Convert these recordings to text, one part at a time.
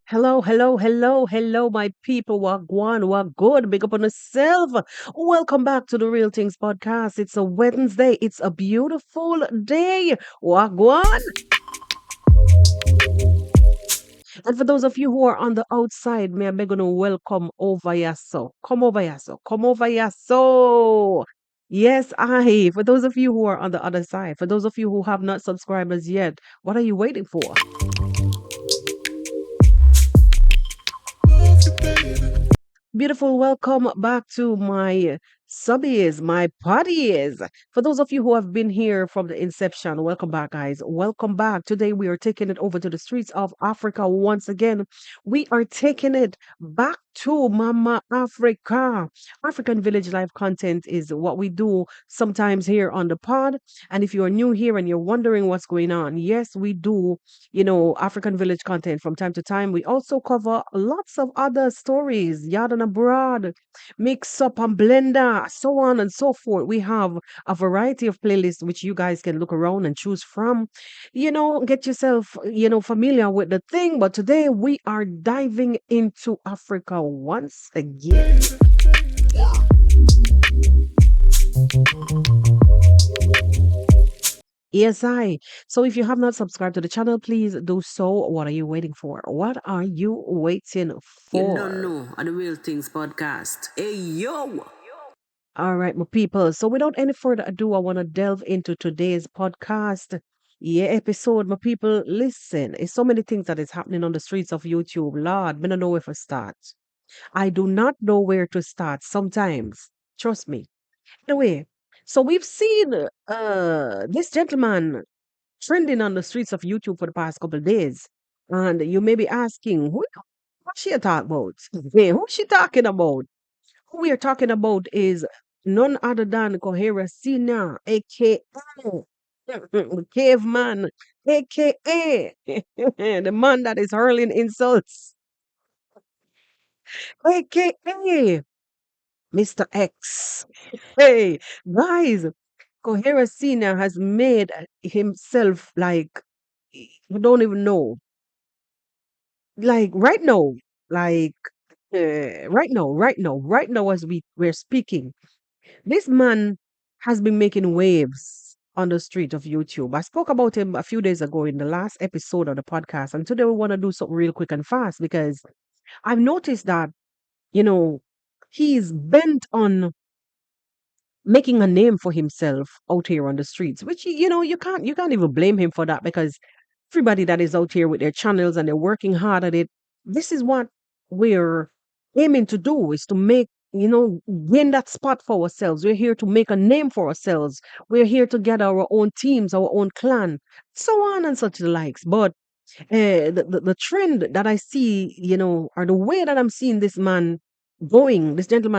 Hello, hello, hello, hello, my people. Wagwan, what good? Big up on yourself. Welcome back to the Real Things Podcast. It's a Wednesday. It's a beautiful day. Wagwan. And for those of you who are on the outside, may I beg you to welcome over yaso. Come over yaso. Come over yaso. Yes, I. For those of you who are on the other side, for those of you who have not subscribed as yet, what are you waiting for? Beautiful. Welcome back to my subbies, my parties. For those of you who have been here from the inception, welcome back, guys. Welcome back. Today we are taking it over to the streets of Africa once again. We are taking it back to Mama Africa. African Village Life content is what we do sometimes here on the pod. And if you are new here and you're wondering what's going on, yes, we do, African Village content from time to time. We also cover lots of other stories, yard and abroad, mix up and blender, so on and so forth. We have a variety of playlists which you guys can look around and choose from. Get yourself, familiar with the thing. But today we are diving into Africa once again. ESI. So if you have not subscribed to the channel, please do so. What are you waiting for? What are you waiting You don't for? know on the Real Things podcast. Hey, yo! All right, my people. So without any further ado, I want to delve into today's podcast. Yeah, episode, my people. Listen, it's so many things that is happening on the streets of YouTube. Lord, I don't know where to start. I do not know where to start sometimes. Trust me. Anyway, so we've seen this gentleman trending on the streets of YouTube for the past couple of days. And you may be asking, what she talking about? Hey, who she talking about? Who we are talking about is none other than Kohera Snr, aka Caveman, aka the man that is hurling insults, aka Mr. X. Hey, guys, Kohera Snr has made himself like, you don't even know, like like right now as we're speaking, this man has been making waves on the street of YouTube. I spoke about him a few days ago in the last episode of the podcast, and today we want to do something real quick and fast because I've noticed that, you know, he's bent on making a name for himself out here on the streets, which you can't even blame him for that because everybody that is out here with their channels and they're working hard at it, this is what we're aiming to do, is to make, gain that spot for ourselves. We're here to make a name for ourselves. We're here to get our own teams, our own clan, so on and such the likes. But the trend that I see, or the way that I'm seeing this gentleman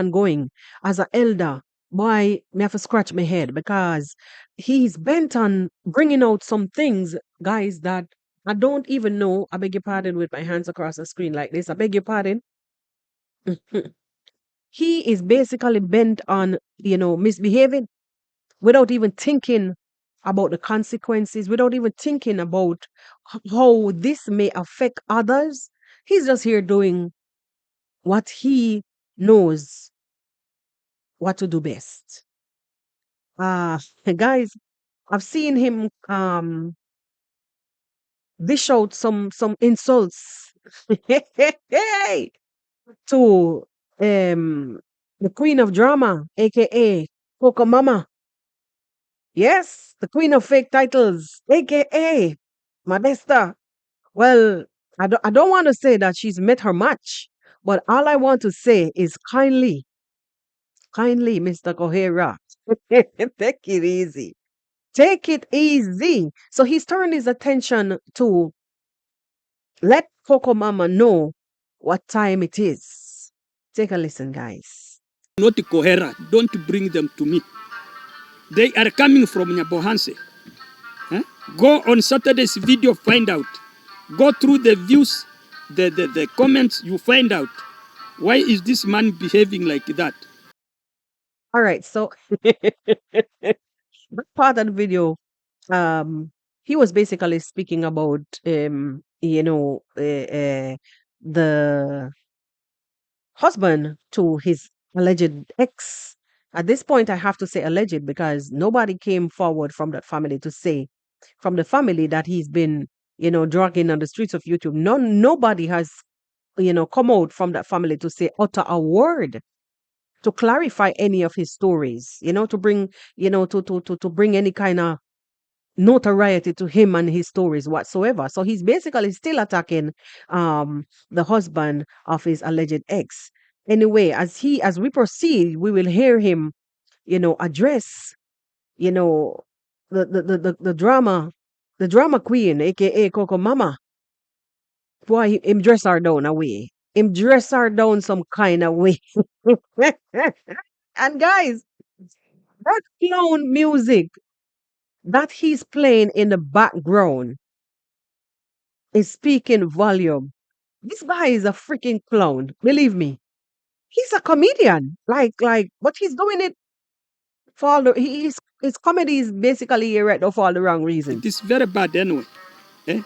going as an elder, boy, me have to scratch my head because he's bent on bringing out some things, guys, that I don't even know. I beg your pardon with my hands across the screen like this. I beg your pardon. He is basically bent on, misbehaving without even thinking about the consequences, without even thinking about how this may affect others. He's just here doing what he knows what to do best. Guys, I've seen him dish out some insults hey, to the queen of drama, aka Cocomama. Yes, the queen of fake titles, aka Modesta. Well, I don't want to say that she's met her match, but all I want to say is kindly, Mr. Kohera, take it easy. Take it easy. So he's turned his attention to let Cocomama know what time it is. Take a listen, guys. Not Kohera, don't bring them to me. They are coming from Nyabohanse. Huh? Go on Saturday's video, find out. Go through the views, the comments, you find out. Why is this man behaving like that? All right, so that part of the video, he was basically speaking about, the husband to his alleged ex. At this point, I have to say alleged because nobody came forward from that family to say, from the family that he's been, dragging on the streets of YouTube. Nobody has, come out from that family to say, utter a word to clarify any of his stories, to bring, to bring any kind of notoriety to him and his stories whatsoever. So he's basically still attacking the husband of his alleged ex. Anyway, as we proceed, we will hear him, address, you know, the drama queen, aka Cocomama. Boy, him dress her down a way. Him dress her down some kind of way. And guys, that clown music that he's playing in the background is speaking volume. This guy is a freaking clown. Believe me. He's a comedian. But he's doing it for all the, his comedy is basically here right now for all the wrong reasons. It is very bad anyway. Eh?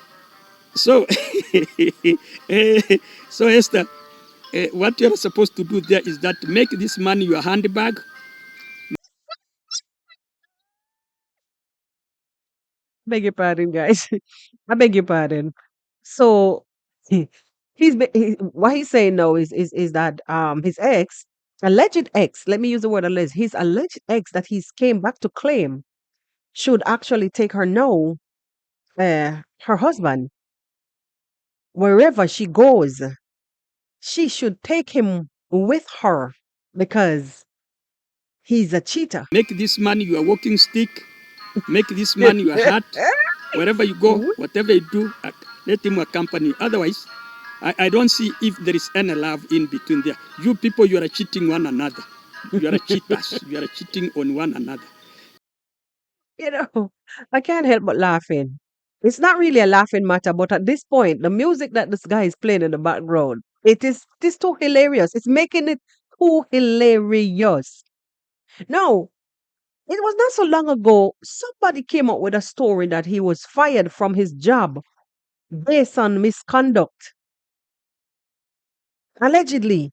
So, so Esther, what you're supposed to do there is that make this money your handbag. Beg your pardon, guys. I beg your pardon. So what he's saying now is that his ex, alleged ex, let me use the word alleged, his alleged ex that he's came back to claim should actually take her now, her husband, wherever she goes. She should take him with her because he's a cheater. Make this money your walking stick. Make this money your hat. Wherever you go, whatever you do, let him accompany you. Otherwise, I don't see if there is any love in between there. You people, you are cheating one another. You are cheaters. You are cheating on one another. I can't help but laughing. It's not really a laughing matter, but at this point, the music that this guy is playing in the background, it is too hilarious. It's making it too hilarious. Now, it was not so long ago, somebody came up with a story that he was fired from his job based on misconduct. Allegedly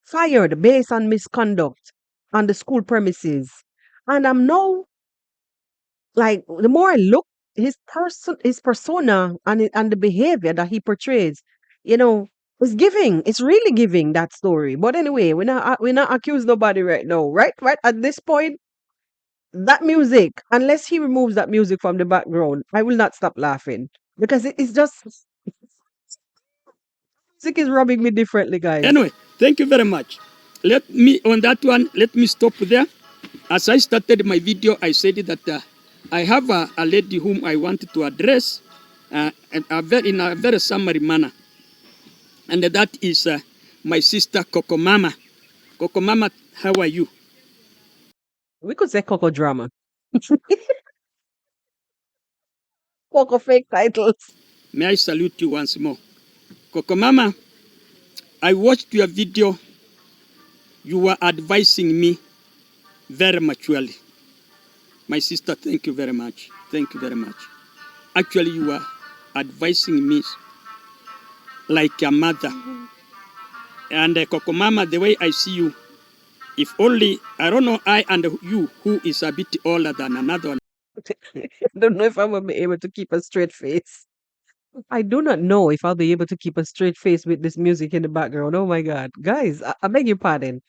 fired based on misconduct on the school premises. And I'm now, like, the more I look, his persona and the behavior that he portrays, is giving. It's really giving that story. But anyway, we're not accusing nobody right now, right? Right at this point, that music, unless he removes that music from the background, I will not stop laughing because it's just music is rubbing me differently, guys. Anyway, thank you very much. Let me, on that one, let me stop there. As I started my video, I said that I have a lady whom I wanted to address in a very summary manner. And that is my sister Cocomama. Cocomama, how are you? We could say Coco drama. Coco fake titles. May I salute you once more? Cocomama, I watched your video. You were advising me very maturely. My sister, thank you very much. Thank you very much. Actually, you were advising me like a mother. And Cocomama, the way I see you, if only, I don't know, I and you, who is a bit older than another one. I don't know if I will be able to keep a straight face. I do not know if I'll be able to keep a straight face with this music in the background. Oh my God. Guys, I beg your pardon.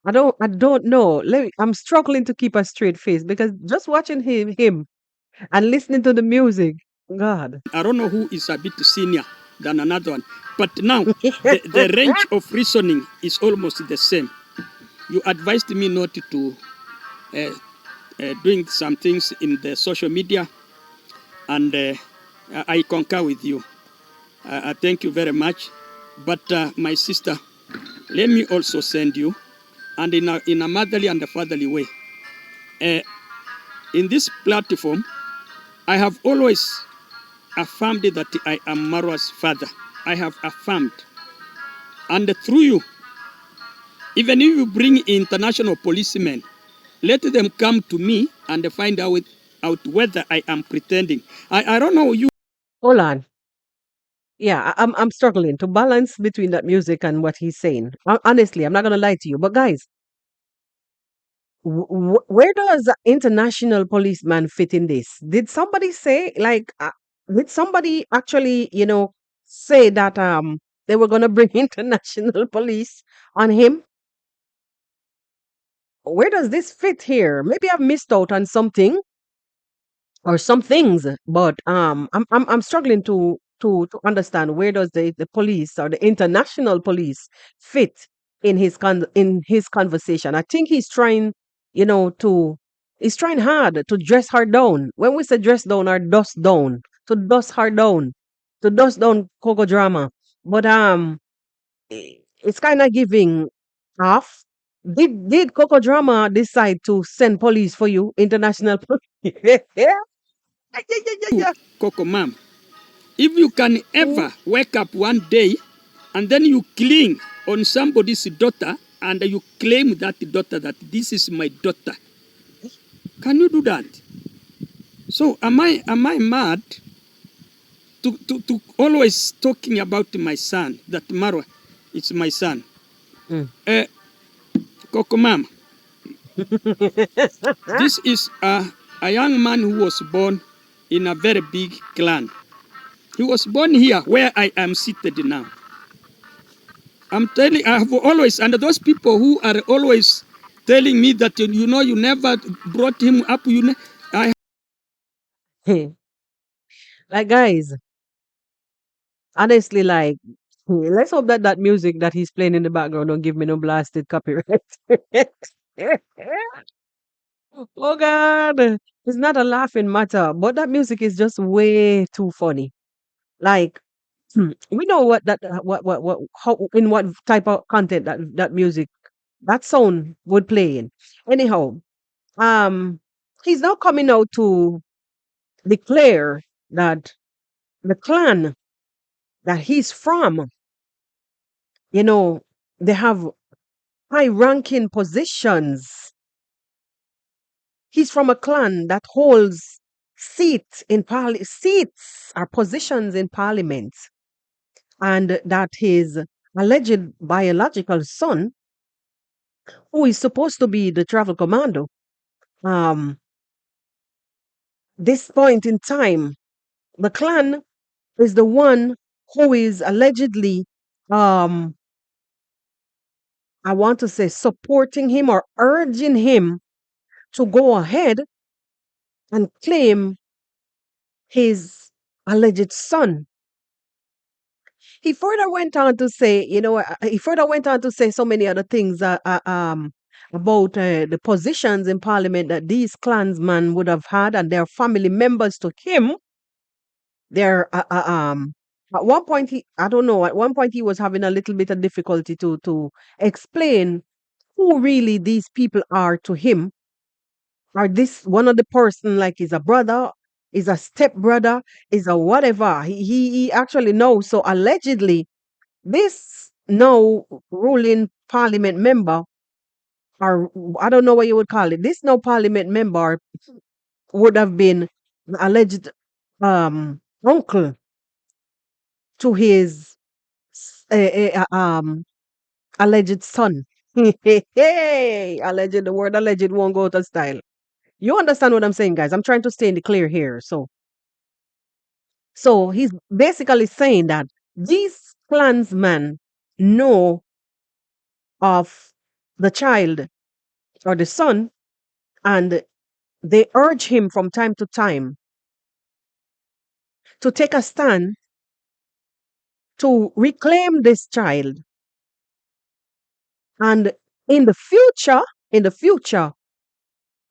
I don't know. I'm struggling to keep a straight face because just watching him and listening to the music. God. I don't know who is a bit senior than another one. But now, the range of reasoning is almost the same. You advised me not to doing some things in the social media, and I concur with you. I thank you very much. But my sister, let me also send you, and in a motherly and a fatherly way. In this platform, I have always affirmed that I am Marwa's father. I have affirmed. And through you, even if you bring international policemen, let them come to me and find out out whether I am pretending. I don't know you. Hold on. Yeah, I'm struggling to balance between that music and what he's saying. Honestly, I'm not gonna lie to you, but guys, where does the international policeman fit in this? Did somebody say like? Did somebody actually, say that they were gonna bring international police on him? Where does this fit here? Maybe I've missed out on something or some things, but I'm struggling to understand where does the police or the international police fit in his conversation. I think he's trying, to he's trying hard to dress her down. When we say dress down or dust down, to dust her down, to dust down Coco drama. But it's kind of giving off. Did Coco Drama decide to send police for you, international police? Yeah, yeah, yeah, yeah, yeah. Cocomama, if you can Mm. ever wake up one day and then you cling on somebody's daughter and you claim that daughter that this is my daughter, can you do that? So am I mad to always talking about my son, that Marwa is my son? Mm. Uh, Cocomama, this is a young man who was born in a very big clan. He was born here where I am seated now. I'm telling, I have always, and those people who are always telling me that you never brought him up, I Like guys, honestly, like let's hope that that music that he's playing in the background don't give me no blasted copyright. Oh God, it's not a laughing matter, but that music is just way too funny. Like we know what that what how in what type of content that music that sound would play in. Anyhow, um, he's now coming out to declare that the clan that he's from, you know, they have high ranking positions. He's from a clan that holds seats or positions in parliament, and that his alleged biological son, who is supposed to be the travel commando, um, this point in time, the clan is the one who is allegedly, um, I want to say, supporting him or urging him to go ahead and claim his alleged son. He further went on to say, he further went on to say so many other things about the positions in parliament that these clansmen would have had and their family members to him. They're at one point I don't know, at one point he was having a little bit of difficulty to explain who really these people are to him. Are this one of the person like is a brother, is a step brother, is a whatever. He actually knows. So allegedly, this now ruling parliament member, or I don't know what you would call it, this now parliament member would have been the alleged uncle to his alleged son. Hey, alleged, the word alleged won't go out of style. You understand what I'm saying, guys? I'm trying to stay in the clear here. So he's basically saying that these clansmen know of the child or the son, and they urge him from time to time to take a stand to reclaim this child. And in the future,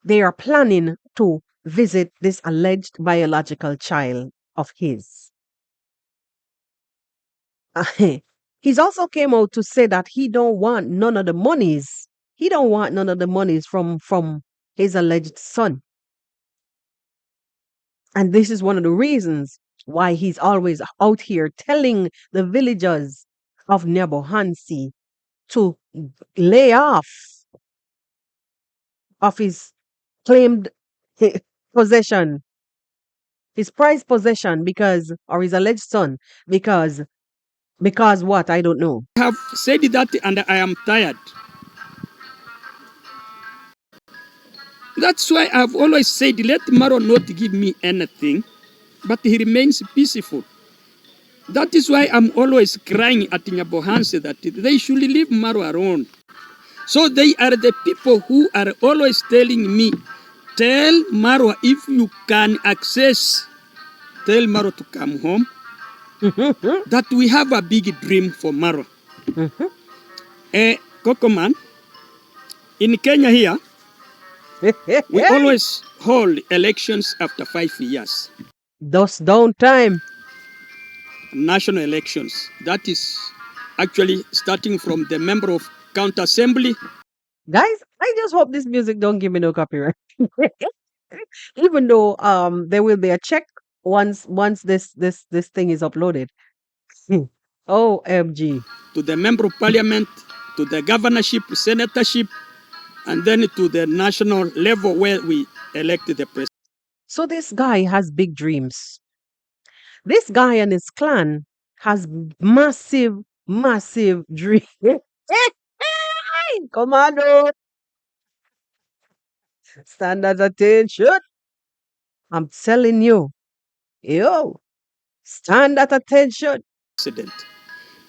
they are planning to visit this alleged biological child of his. He's also came out to say that he don't want none of the monies. He don't want none of the monies from his alleged son. And this is one of the reasons why he's always out here telling the villagers of Nebohansi to lay off of his claimed possession, his prized possession, because, or his alleged son, because what? I don't know. I have said that and I am tired. That's why I've always said, let Maro not give me anything, but he remains peaceful. That is why I'm always crying at Nyabohanse that they should leave Maro alone. So they are the people who are always telling me, tell Maro if you can access, tell Maro to come home, that we have a big dream for Maro. Cocoman, in Kenya here, we always hold elections after 5 years. Thus downtime. National elections. That is actually starting from the member of county assembly. Guys, I just hope this music don't give me no copyright. Even though there will be a check once this thing is uploaded. OMG. To the member of parliament, to the governorship, senatorship, and then to the national level where we elect the president. So this guy has big dreams. This guy and his clan has massive, massive dreams. Commando, stand at attention. I'm telling you, yo, stand at attention.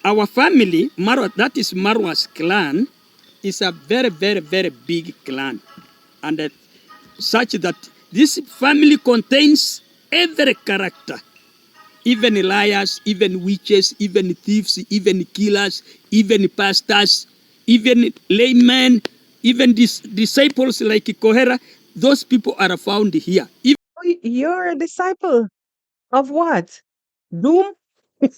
Our family, Marwa, that is Marwa's clan, is a very, very, very big clan. And such that this family contains every character. Even liars, even witches, even thieves, even killers, even pastors, even laymen, even disciples like Kohera, those people are found here. You're a disciple of what? Doom? What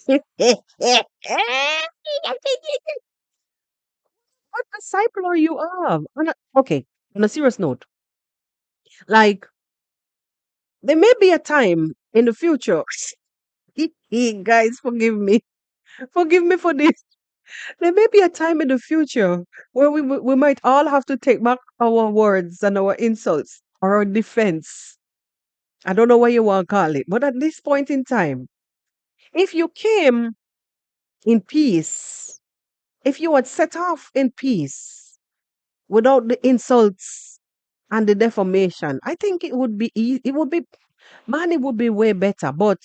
disciple are you of? Okay, on a serious note, like, there may be a time in the future. Guys, forgive me. Forgive me for this. There may be a time in the future where we might all have to take back our words and our insults or our defense. I don't know what you want to call it, but at this point in time, if you came in peace, if you had set off in peace without the insults and the defamation, I think it would be it would be, man, it would be way better. But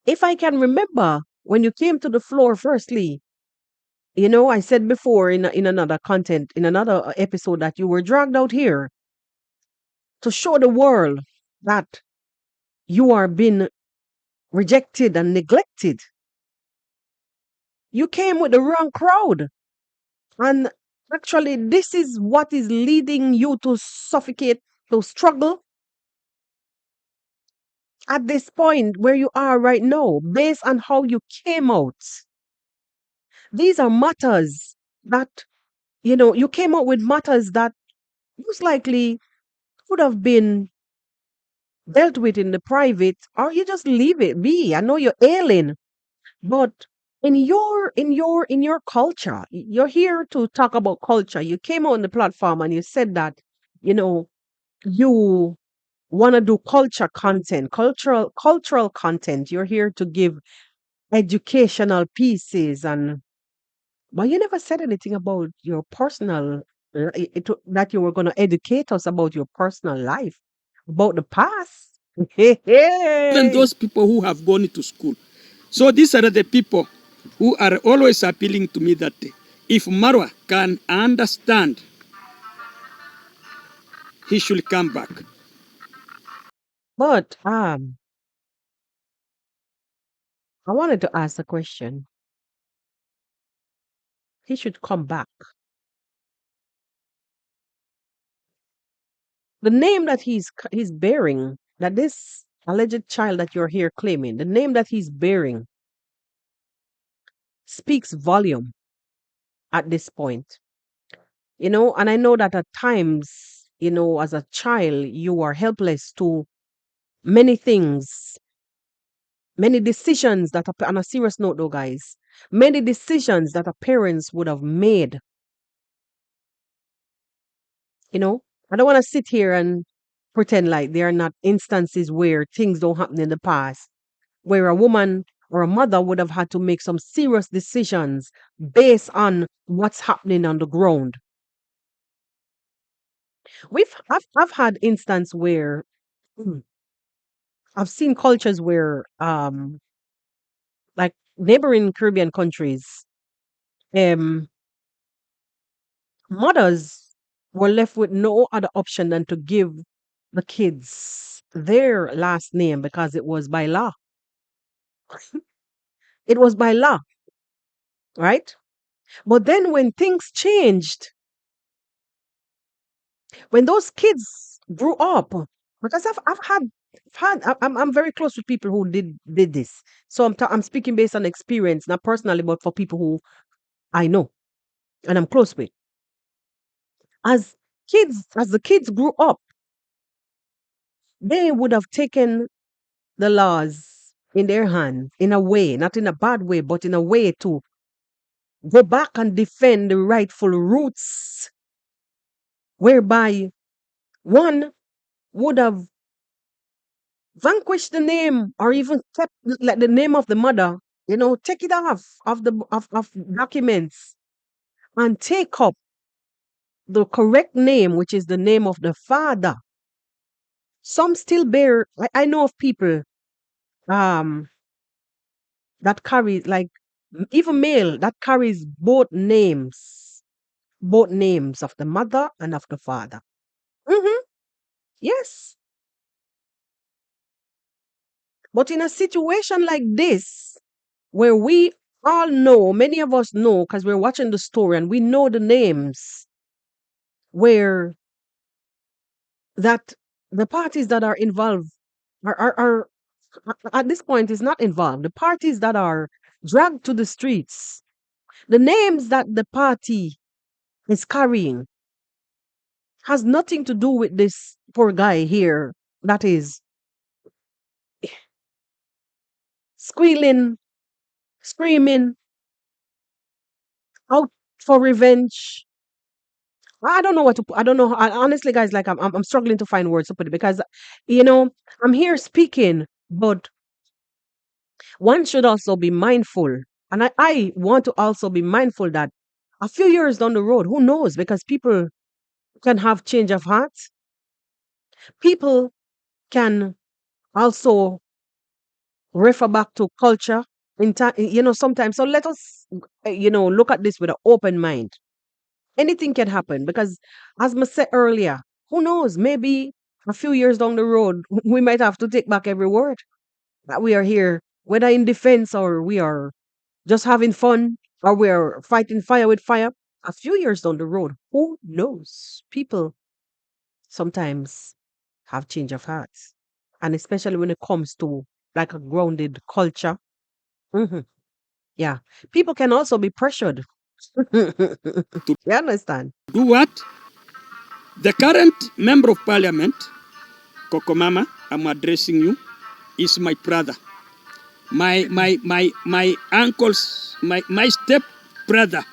if I can remember when you came to the floor, firstly, I said before in another content, in another episode, that you were dragged out here to show the world that you are being rejected and neglected. You came with the wrong crowd. And actually, this is what is leading you to suffocate, to struggle at this point where you are right now, based on how you came out. These are matters that, you came out with matters that most likely could have been dealt with in the private, or you just leave it be. I know you're ailing, but in your culture, you're here to talk about culture. You came on the platform and you said that, you know, you want to do cultural content. You're here to give educational pieces, and but you never said anything about your personal that you were going to educate us about your personal life, about the past. Even those people who have gone to school. So these are the people who are always appealing to me that if Marwa can understand, he should come back. But I wanted to ask a question. He should come back. The name that he's bearing, that this alleged child that you're here claiming, the name that he's bearing speaks volume at this point. And I know that at times, as a child, you are helpless to many things, many decisions that, on a serious note though, guys, many decisions that our parents would have made. I don't want to sit here and pretend like there are not instances where things don't happen in the past, where a woman or a mother would have had to make some serious decisions based on what's happening on the ground. I've had instance where mm, I've seen cultures where like neighboring Caribbean countries, um mothers were left with no other option than to give the kids their last name because it was by law. It was by law, right? But then when things changed, when those kids grew up, because I'm very close with people who did this. So I'm speaking based on experience, not personally, but for people who I know and I'm close with. As the kids grew up, they would have taken the laws in their hand in a way, not in a bad way, but in a way to go back and defend the rightful roots, whereby one would have vanquished the name or even kept like the name of the mother, take it off of documents and take up the correct name, which is the name of the father. Some still bear, I know of people um that carry like even male that carries both names of the mother and of the father. Hmm. Yes. But in a situation like this, where we all know, many of us know because we're watching the story and we know the names, where that the parties that are involved are at this point is not involved. The parties that are dragged to the streets, the names that the party is carrying has nothing to do with this poor guy here that is squealing, screaming out for revenge. I don't know what to I don't know. Honestly, guys, like I'm struggling to find words to put it because, you know, I'm here speaking, but one should also be mindful. And I want to also be mindful that a few years down the road, who knows? Because people can have change of heart. People can also refer back to culture in time, sometimes. So let us, look at this with an open mind. Anything can happen because, as I said earlier, who knows? Maybe a few years down the road, we might have to take back every word that we are here, whether in defense or we are just having fun or we are fighting fire with fire. A few years down the road, who knows? People sometimes have change of hearts, and especially when it comes to like a grounded culture. Hmm. Yeah, people can also be pressured. To You understand? do what? The current member of parliament, Cocomama, I'm addressing you, is my brother. My uncle's my step brother.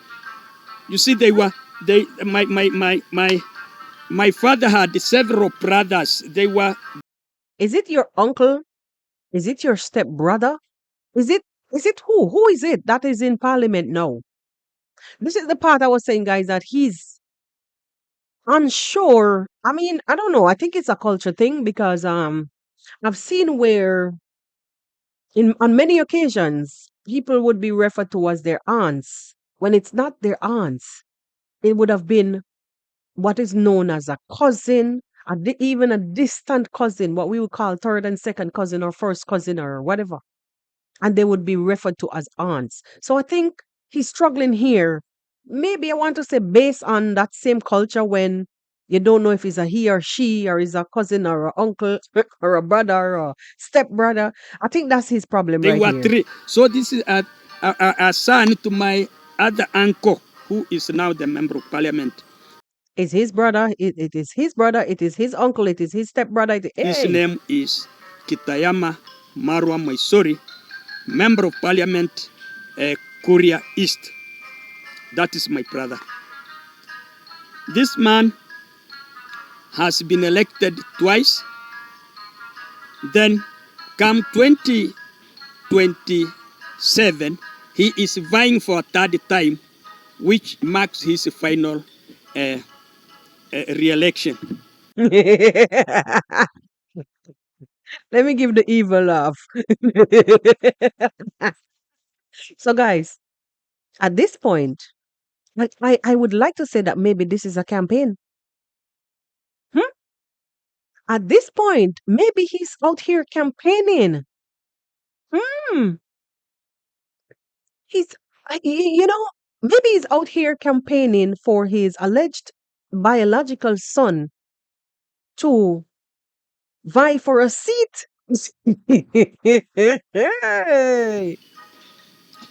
You see, they my father had several brothers. They were. Is it your uncle? Is it your step brother? Is it who? Who is it that is in parliament now? This is the part I was saying, guys, that he's unsure. I mean, I don't know. I think it's a culture thing because I've seen where in on many occasions people would be referred to as their aunts when it's not their aunts. It would have been what is known as a cousin, even a distant cousin, what we would call third and second cousin or first cousin or whatever. And they would be referred to as aunts. So I think he's struggling here. Maybe I want to say based on that same culture when you don't know if he's a he or she or is a cousin or an uncle or a brother or a step brother. I think that's his problem They right were here. three. So this is a son to my other uncle, who is now the member of parliament. It's his brother. It is his brother. It is his uncle. It is his step brother. His Hey, name is Kitayama Marwa Maisori, member of parliament, Korea East. That is my brother. This man has been elected twice. Then come 2027, he is vying for a third time, which marks his final re-election. Let me give the evil laugh. So, guys, at this point, I would like to say that maybe this is a campaign. Hmm? At this point, maybe he's out here campaigning. Hmm. He's, maybe he's out here campaigning for his alleged biological son to vie for a seat. Hey.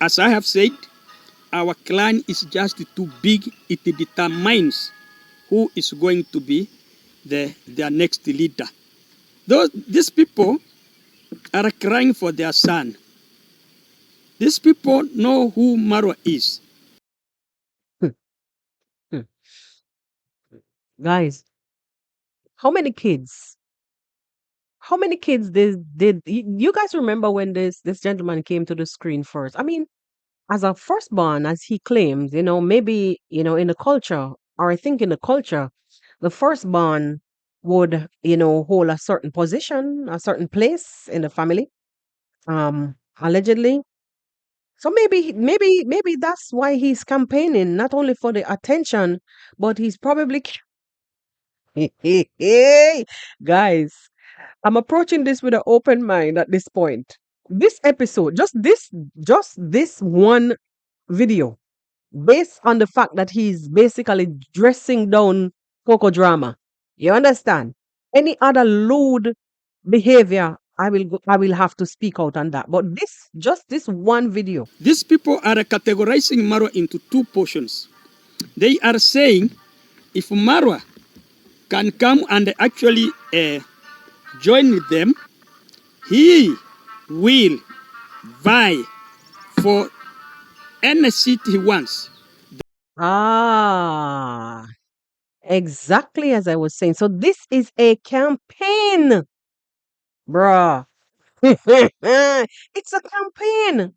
As I have said, our clan is just too big. It determines who is going to be their next leader. These people are crying for their son. These people know who Marwa is. Guys, how many kids? How many kids did you guys remember when this gentleman came to the screen first? I mean, as a firstborn, as he claims, maybe, in the culture, or I think in the culture, the firstborn would, hold a certain position, a certain place in the family, allegedly. So maybe that's why he's campaigning, not only for the attention, but he's probably guys, I'm approaching this with an open mind at this point. This episode, just this one video, based on the fact that he's basically dressing down Coco drama. You understand? Any other lewd behavior, I will have to speak out on that. But just this one video. These people are categorizing Marwa into two portions. They are saying if Marwa can come and actually join them, he will vie for any seat he wants. Ah, exactly as I was saying. So this is a campaign, bruh. It's a campaign.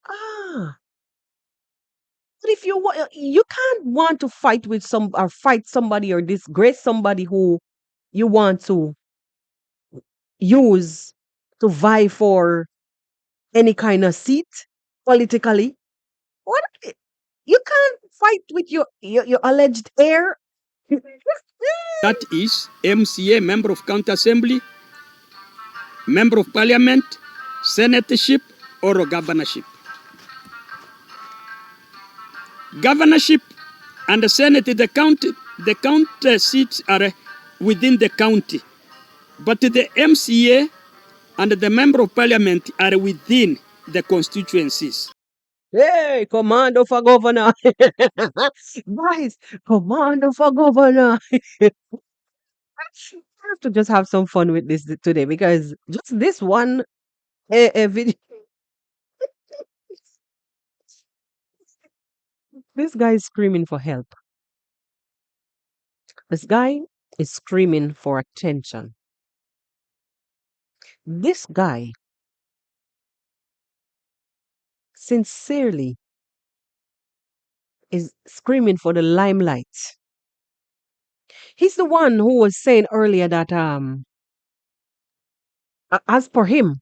Ah, but if you can't want to fight with fight somebody or disgrace somebody who you want to use to vie for any kind of seat politically. What? You can't fight with your alleged heir. That is MCA, Member of County Assembly, Member of Parliament, Senatorship, or Governorship. Governorship and the Senate, the county seats are within the county. But the MCA and the Member of Parliament are within the constituencies. Hey, Commando for governor. Guys, Commando for governor. I have to just have some fun with this today because just this one video, this guy is screaming for help. This guy is screaming for attention. This guy sincerely is screaming for the limelight. He's the one who was saying earlier that as per him,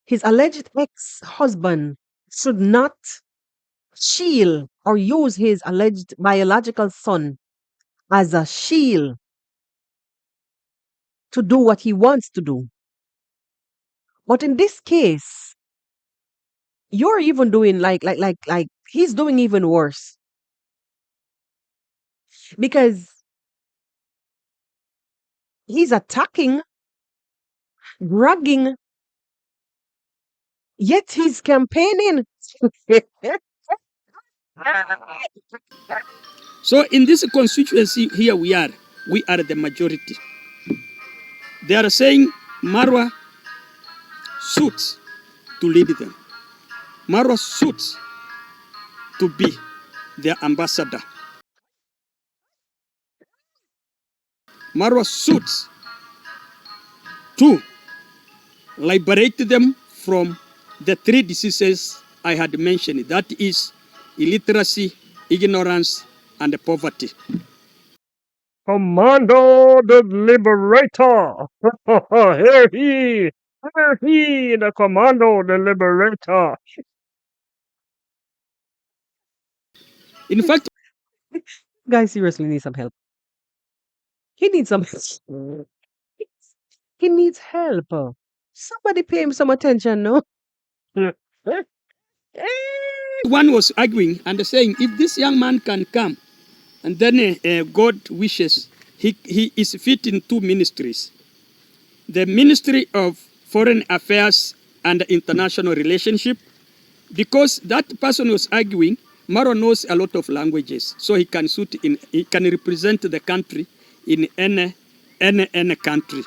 his alleged ex-husband should not shield or use his alleged biological son as a shield to do what he wants to do. But in this case, you're even doing like he's doing even worse because he's attacking, bragging, yet he's campaigning. So in this constituency here we are the majority. They are saying Marwa suits to lead them. Marwa suits to be their ambassador. Marwa suits to liberate them from the three diseases I had mentioned. That is illiteracy, ignorance, and poverty. Commando the Liberator. Here he, the Commando the Liberator. In fact, Guy seriously needs some help. He needs some he needs help. Somebody pay him some attention, no? one was arguing and saying, if this young man can come, and then God wishes, he is fit in two ministries. The Ministry of Foreign Affairs and International Relationship, because that person was arguing, Maro knows a lot of languages, so he can he can represent the country in any country.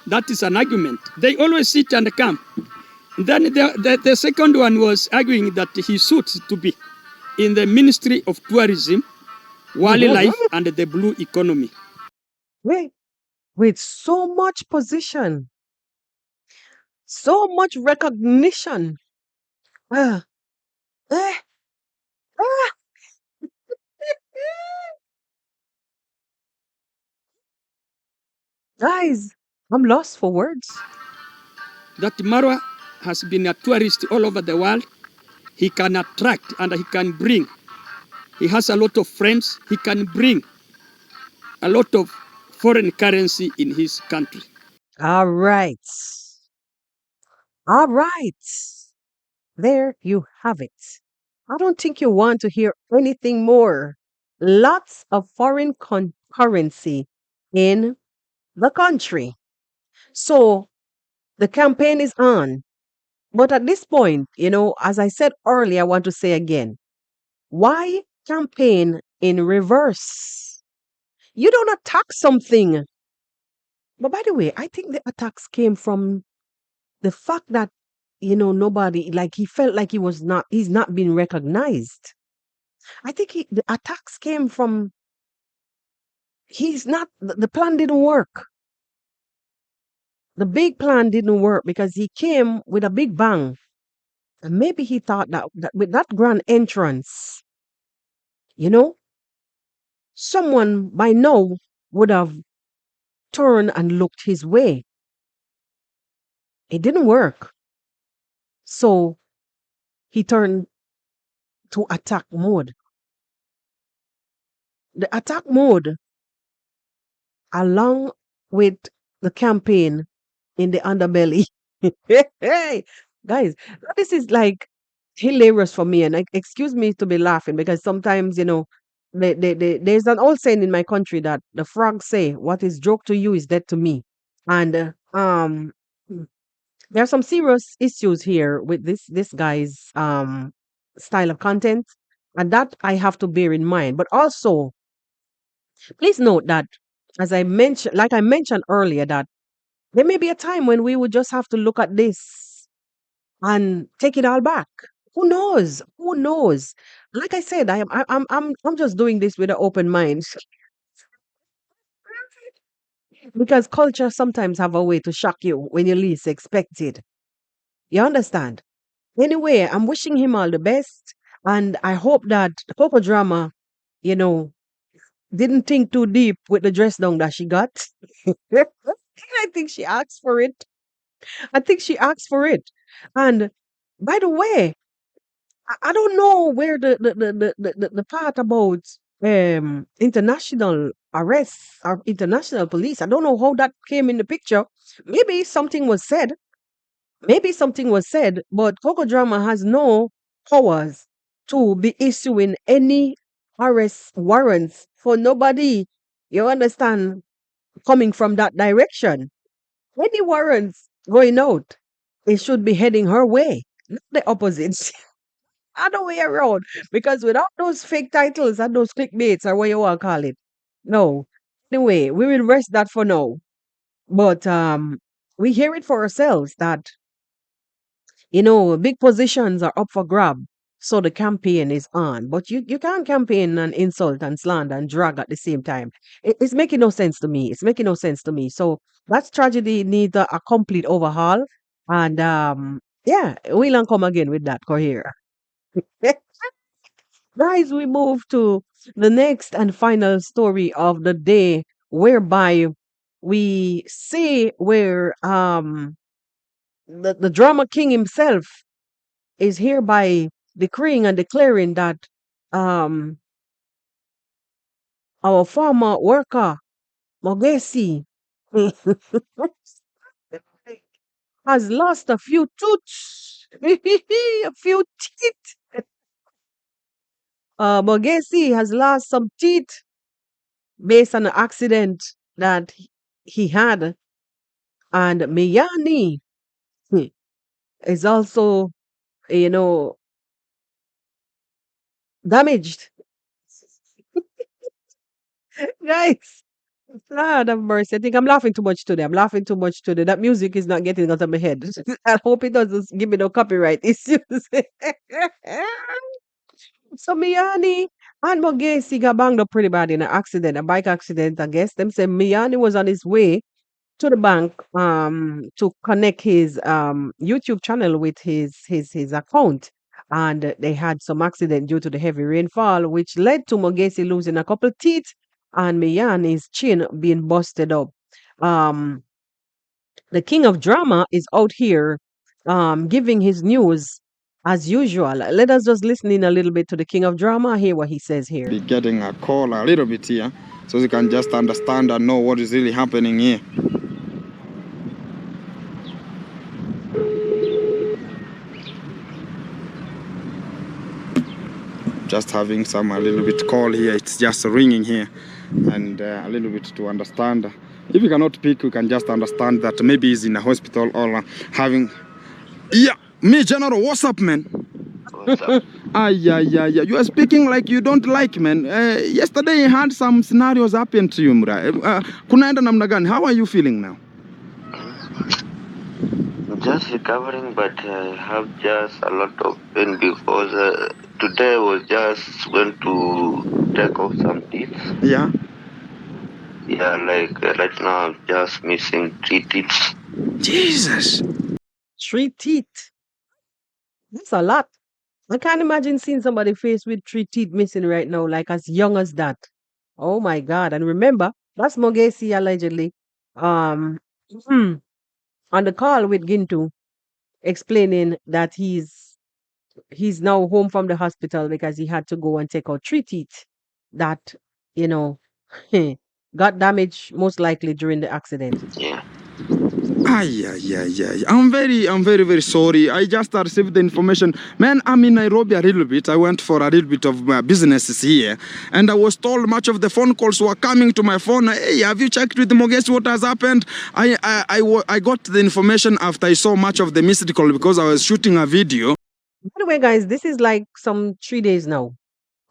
That is an argument. They always sit and come. Then the second one was arguing that he suits to be in the Ministry of Tourism, Wildlife, and the Blue Economy. Wait, with so much position, so much recognition. Uh, eh, ah. Guys, I'm lost for words. That Marwa has been a tourist all over the world. He can attract and he can bring. He has a lot of friends. He can bring a lot of foreign currency in his country. All right. All right. There you have it. I don't think you want to hear anything more. Lots of foreign currency in the country. So the campaign is on. But at this point, as I said earlier, I want to say again, why campaign in reverse? You don't attack something. But by the way, I think the attacks came from the fact that, nobody, like he felt like he's not being recognized. I think the attacks came from, the plan didn't work. The big plan didn't work because he came with a big bang. And maybe he thought that with that grand entrance, you know, someone by now would have turned and looked his way. It didn't work. So he turned to attack mode. The attack mode, along with the campaign in the underbelly. Hey, guys, this is like hilarious for me. And excuse me to be laughing because sometimes, there's an old saying in my country that the frogs say, "What is joke to you is dead to me." And there are some serious issues here with this guy's style of content, and that I have to bear in mind. But also, please note that like I mentioned earlier, that there may be a time when we would just have to look at this and take it all back. Who knows? Who knows? Like I said, I'm just doing this with an open mind because culture sometimes have a way to shock you when you least expect it. You understand? Anyway, I'm wishing him all the best, and I hope that Coco Drama, you know, didn't think too deep with the dress down that she got. I think she asked for it. I think she asked for it. And by the way, I don't know where the part about international arrests or international police. I don't know how that came in the picture. Maybe something was said. Maybe something was said, but Coco Drama has no powers to be issuing any arrest warrants for nobody. You understand? Coming from that direction. Any warrants going out, it should be heading her way, not the opposite. Other way around. Because without those fake titles and those clickbaits or what you want to call it, no. Anyway, we will rest that for now. But we hear it for ourselves that big positions are up for grab. So the campaign is on. But you can't campaign and insult and slander and drag at the same time. It's making no sense to me. It's making no sense to me. So that tragedy needs a complete overhaul. And yeah, we'll come again with that, Coher. Guys, we move to the next and final story of the day, whereby we see where the drama king himself is hereby decreeing and declaring that um our former worker Mogesi has lost a few tooths, a few teeth. Mogesi has lost some teeth based on an accident that he had, and Miyani is also, you know, damaged. Guys, Lord have mercy. I think I'm laughing too much today. I'm laughing too much today. That music is not getting out of my head. I hope it doesn't give me no copyright issues. So Miyani and Mogesi got banged up pretty bad in an accident, a bike accident, I guess. Them say Miyani was on his way to the bank to connect his YouTube channel with his account. And they had some accident due to the heavy rainfall, which led to Mogesi losing a couple teeth and Miyani's chin being busted up. Um, the king of drama is out here giving his news as usual. Let us just listen in a little bit to the king of drama, hear what he says here. Be getting a call a little bit here so you can just understand and know what is really happening here. Just having some a little bit call here, it's just ringing here, and a little bit to understand. If you cannot pick, you can just understand that maybe he's in a hospital or having. Yeah, me General, what's up, man? What's up? Yeah. You are speaking like you don't like, man. Yesterday I had some scenarios happen to you, mra. Kunaenda namna gani? How are you feeling now? Just recovering, but I have just a lot of pain because today I was just went to take off some teeth. Yeah. Yeah, like right now I'm just missing 3 teeth. Jesus. 3 teeth. That's a lot. I can't imagine seeing somebody faced with 3 teeth missing right now, like as young as that. Oh my God. And remember, that's Mogesi allegedly um on the call with Gintu explaining that he's now home from the hospital because he had to go and take out 3 teeth that, you know, got damaged most likely during the accident. Yeah. I'm very sorry. I just received the information. Man, I'm in Nairobi a little bit. I went for a little bit of businesses here, and I was told much of the phone calls were coming to my phone. Hey, have you checked with Mogesi what has happened? I got the information after I saw much of the missed call because I was shooting a video. By the way, guys, this is like some 3 days now.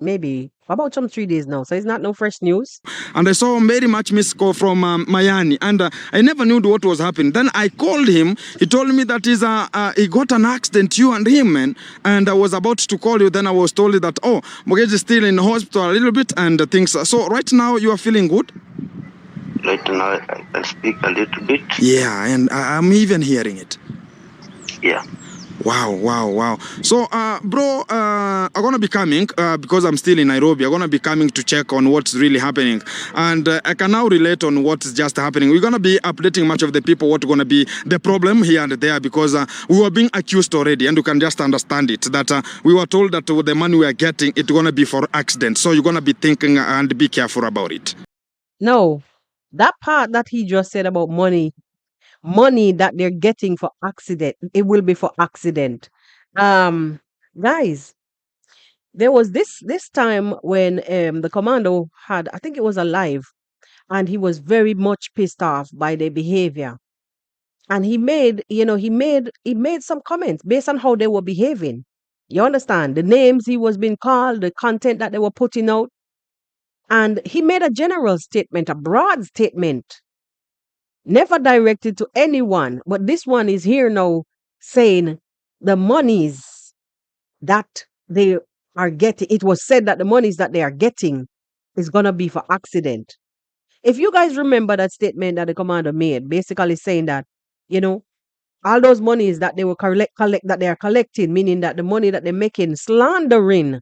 Maybe about some 3 days now. So it's not no fresh news. And I saw very much missed call from Mayani, and I never knew what was happening. Then I called him. He told me that he got an accident, you and him, man. And I was about to call you. Then I was told that, oh, Mogesi is still in the hospital a little bit and things. So right now you are feeling good? Right now I can speak a little bit. Yeah, and I'm even hearing it. Yeah. Wow. So, bro, I'm going to be coming because I'm still in Nairobi. I'm going to be coming to check on what's really happening. And I can now relate on what's just happening. We're going to be updating much of the people what's going to be the problem here and there because we were being accused already. And you can just understand it, that we were told that the money we are getting, it's going to be for accidents. So you're going to be thinking and be careful about it. No, that part that he just said about money that they're getting for accident, it will be for accident. Guys, there was this time when the commando had, I think it was alive, and he was very much pissed off by their behavior. And he made some comments based on how they were behaving. You understand? The names he was being called, the content that they were putting out. And he made a general statement, a broad statement, never directed to anyone. But this one is here now saying the monies that they are getting, it was said that the monies that they are getting is going to be for accident. If you guys remember that statement that the commander made, basically saying that, you know, all those monies that they will collect that they are collecting, meaning that the money that they're making slandering,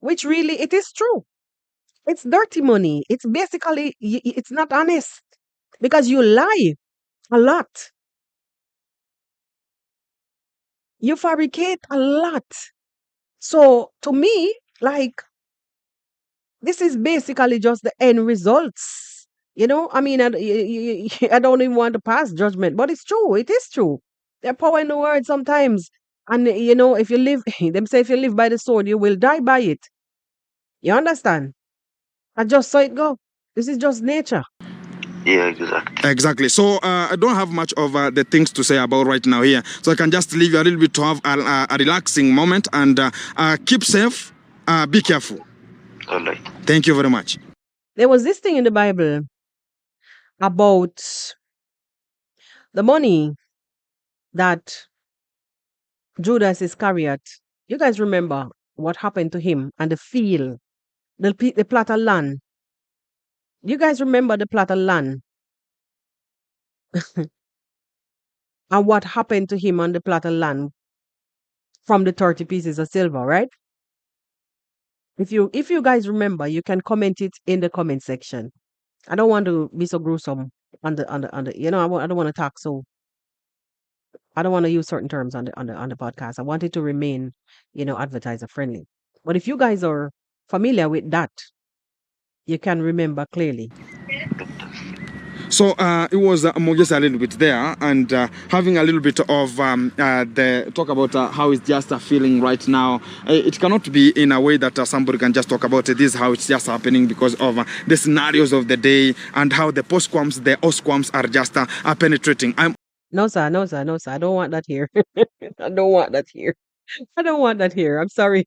which really it is true. It's dirty money. It's basically it's not honest because you lie a lot. You fabricate a lot. So to me, like this is basically just the end results. I mean, I don't even want to pass judgment, but it's true. It is true. There's power in the word sometimes. And, if you live, them say if you live by the sword, you will die by it. You understand? I just saw it go. This is just nature. Yeah, exactly. Exactly. So I don't have much of the things to say about right now here. So I can just leave you a little bit to have a relaxing moment and keep safe. Be careful. All right. Thank you very much. There was this thing in the Bible about the money that Judas Iscariot. You guys remember what happened to him and the field, the plot of land. You guys remember the plot of land and what happened to him on the plot of land from the 30 pieces of silver, right? If you guys remember, you can comment it in the comment section. I don't want to be so gruesome on the I don't want to talk so I don't want to use certain terms on the podcast. I want it to remain, advertiser friendly. But if you guys are familiar with that, you can remember clearly. So it was more just a little bit there and having a little bit of the talk about how it's just feeling right now. It cannot be in a way that somebody can just talk about it. This is how it's just happening because of the scenarios of the day and how the postquams, the osquams are just penetrating. No, sir, no, sir, no, sir. I don't want that here. I don't want that here. I don't want that here. I'm sorry.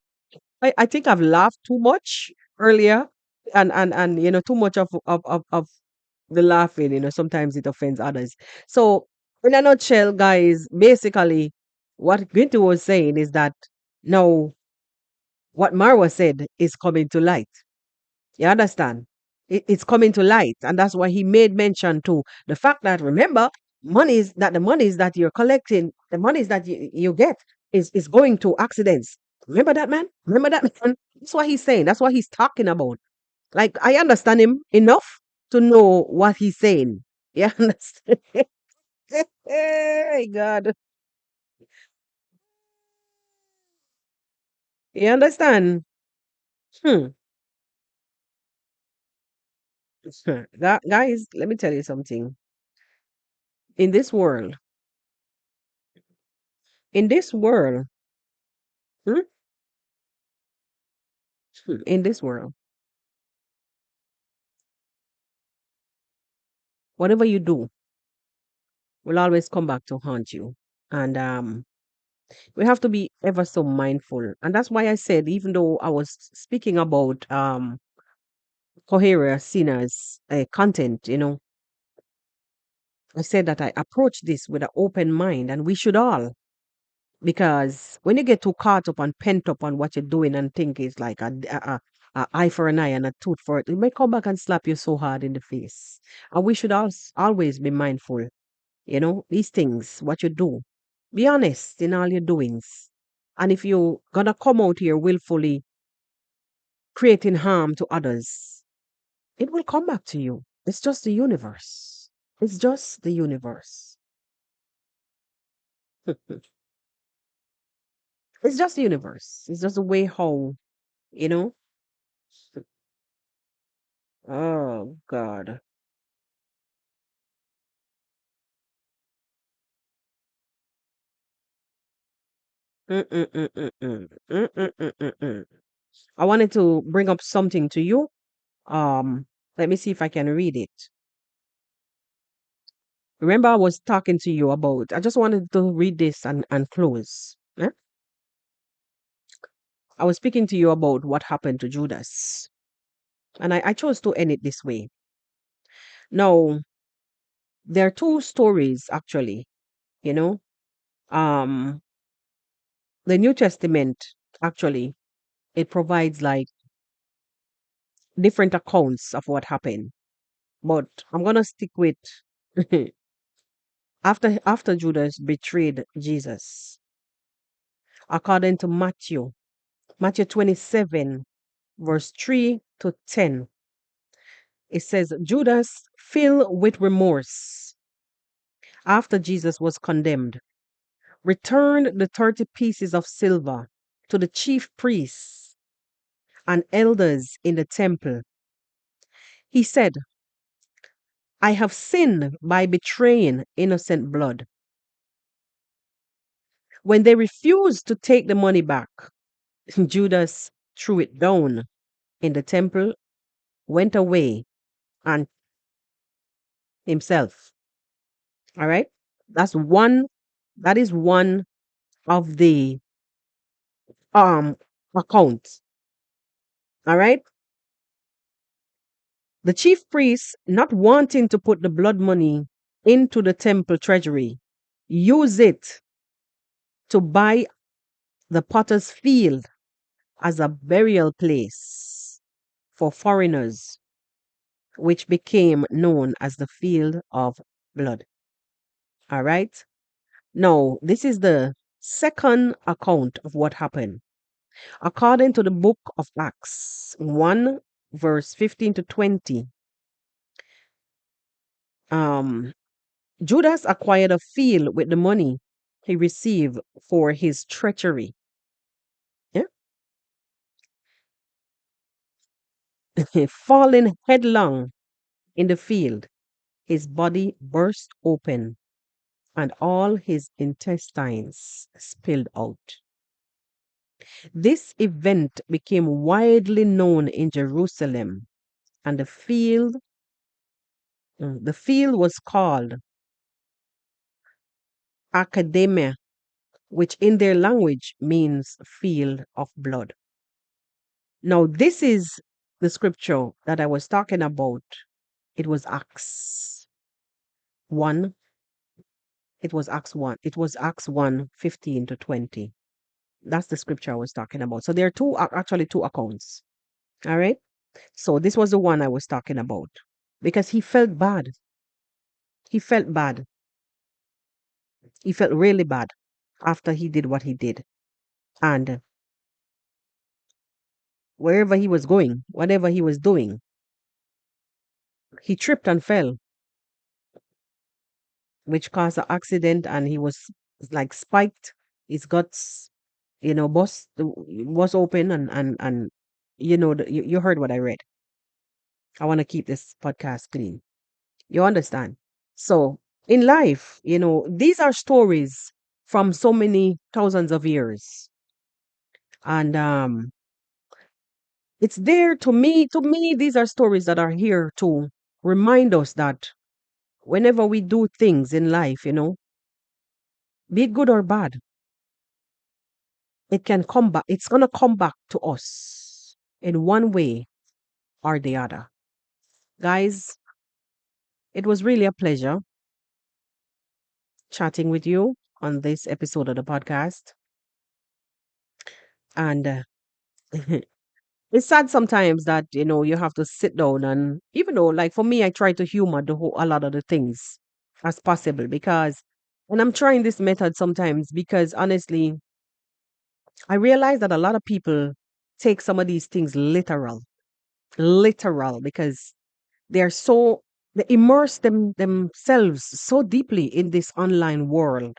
I think I've laughed too much earlier and too much of the laughing, sometimes it offends others. So in a nutshell, guys, basically what Gintu was saying is that now what Marwa said is coming to light. You understand? It's coming to light, and that's why he made mention to the fact that remember, the monies that you're collecting, the monies that you get is going to accidents. Remember that man? Remember that man? That's what he's saying. That's what he's talking about. Like I understand him enough to know what he's saying. You understand? Hey God. You understand? Hmm. Guys, let me tell you something. In this world, in this world, hmm, in this world, whatever you do will always come back to haunt you. And we have to be ever so mindful. And that's why I said, even though I was speaking about Kohera Snr's content, I said that I approach this with an open mind, and we should all. Because when you get too caught up and pent up on what you're doing and think it's like a eye for an eye and a tooth for it, it may come back and slap you so hard in the face. And we should always be mindful, these things, what you do. Be honest in all your doings. And if you're gonna come out here willfully creating harm to others, it will come back to you. It's just the universe. It's just the universe. It's just the universe. It's just the way how, you know? Oh God. Mm-mm-mm-mm-mm. Mm-mm-mm-mm-mm. I wanted to bring up something to you. Let me see if I can read it. Remember, I was talking to you about. I just wanted to read this and close. I was speaking to you about what happened to Judas, and I chose to end it this way. Now, there are two stories actually. You know, um, the New Testament actually. it provides like different accounts of what happened. But I'm gonna stick with after Judas betrayed Jesus, according to Matthew 27, verse 3 to 10. It says, Judas, filled with remorse after Jesus was condemned, returned the 30 pieces of silver to the chief priests and elders in the temple. He said, I have sinned by betraying innocent blood. When they refused to take the money back, Judas threw it down in the temple, went away, and himself. All right? That's one, that is one of the um accounts. All right? The chief priests, not wanting to put the blood money into the temple treasury, use it to buy the potter's field as a burial place for foreigners, which became known as the field of blood. All right. Now, this is the second account of what happened. According to the book of Acts 1, verse 15 to 20, um, Judas acquired a field with the money he received for his treachery. Yeah? Falling headlong in the field, his body burst open and all his intestines spilled out. This event became widely known in Jerusalem, and the field was called Academia, which in their language means field of blood. Now, this is the scripture that I was talking about. It was Acts 1. It was Acts 1. It was Acts 1, 15 to 20. That's the scripture I was talking about. So there are actually two accounts. All right. So this was the one I was talking about because he felt bad. He felt bad. He felt really bad after he did what he did. And wherever he was going, whatever he was doing, he tripped and fell, which caused an accident. And he was like spiked. His guts, was open. And you heard what I read. I want to keep this podcast clean. You understand? So in life, these are stories from so many thousands of years. And it's there to me, these are stories that are here to remind us that whenever we do things in life, be it good or bad, it can come back. It's going to come back to us in one way or the other. Guys, it was really a pleasure chatting with you on this episode of the podcast. And it's sad sometimes that, you have to sit down and, even though, like for me, I try to humor a lot of the things as possible because, and I'm trying this method sometimes because honestly, I realize that a lot of people take some of these things literal because they immerse themselves so deeply in this online world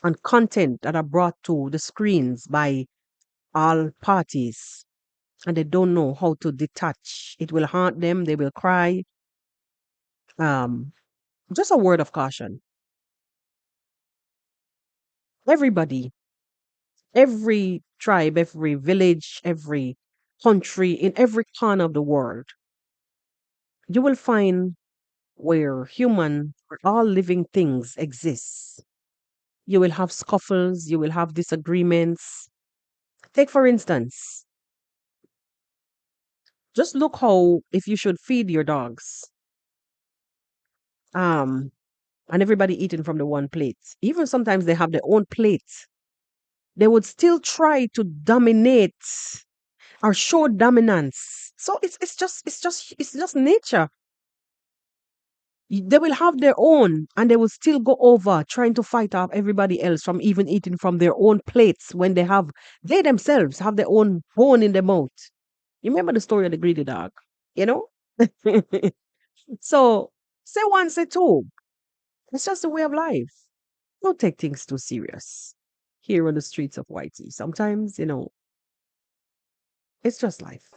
and content that are brought to the screens by all parties, and they don't know how to detach. It will haunt them, they will cry. um just a word of caution: everybody, every tribe, every village, every country, in every corner of the world, you will find where all living things exist. You will have scuffles, you will have disagreements. Take for instance, just look how if you should feed your dogs, um and everybody eating from the one plate, even sometimes they have their own plate, they would still try to dominate or show dominance. So it's just nature. They will have their own, and they will still go over trying to fight off everybody else from even eating from their own plates when they themselves have their own bone in their mouth. You remember the story of the greedy dog, you know? So say one, say two. It's just a way of life. Don't take things too serious here on the streets of Whitey. Sometimes, it's just life.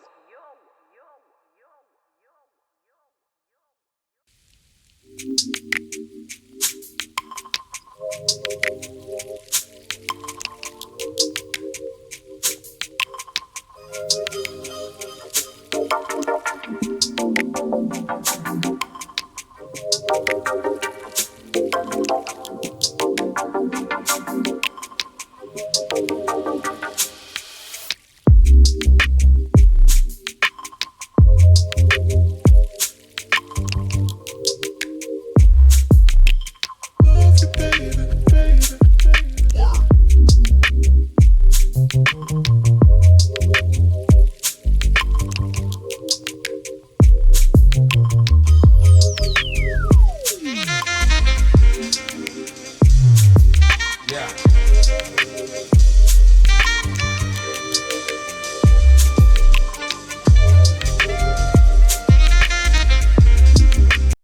Baby, baby.